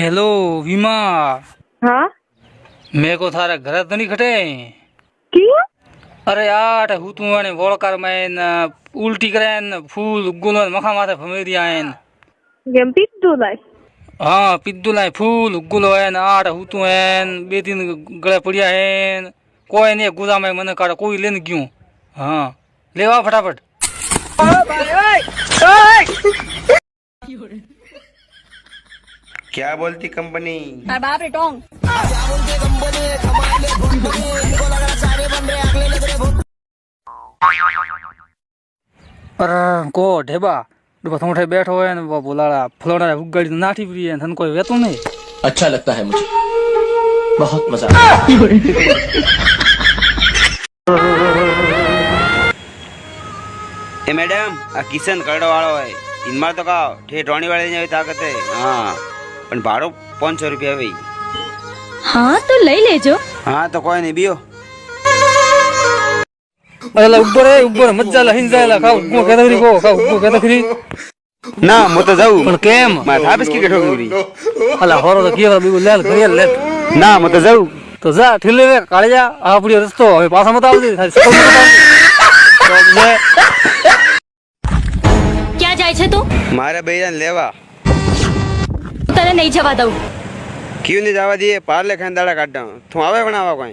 Hello विमा। हाँ मेरे को थारे घर तो नहीं खटे। क्यों? अरे यार हूँ तू आने वोलकार में उल्टी करे फूल गुलो मखा माथे फमेरी आयन। गेम पीट दो लाए। हाँ पिद्दू लाए फूल गुलो है आठ हूँ तू है बे तीन गले पड़िया है कोई नहीं गुदा में मन काट कोई लेन क्यों। हाँ लेवा फटाफट। क्या बोलती कंपनी? बाप रे टोंग। अरे को ढेबा डूबा तुम उठे बैठो है ना वो बोला फलोड़ा गाड़ी नाठी पड़ी है थन कोई वेतन नहीं। अच्छा लगता है मुझे, बहुत मजा आता है। ए मैडम आ किशन करड़ो वालो है इनमार तो काओ ठे टोणी वाले ने ताकत है। हाँ पण भाड़ो 500 रुपया भाई। हाँ तो लई लेजो। हाँ तो कोई नहीं बियो। अरे ऊपर मत जाला हिन जाला खाओ को कहता खरी को खाओ को कहता खरी ना मो तो जाऊ पण केम मैं था बिस्की के ठोकरी। अला होरो तो केवल बिगु लेल करिया ले ना मो तो जाऊ तो जा ठिले वे काले जा आपड़ी रस्तो હવે પાછા મત આવજે સકલ મત क्या जाए छे तू? मारे बेजान लेवा तने नहीं जवा दઉં। क्यों नहीं जावा दिए पार्ले खान दाड़ा काटा तू आवे बनावा कोई।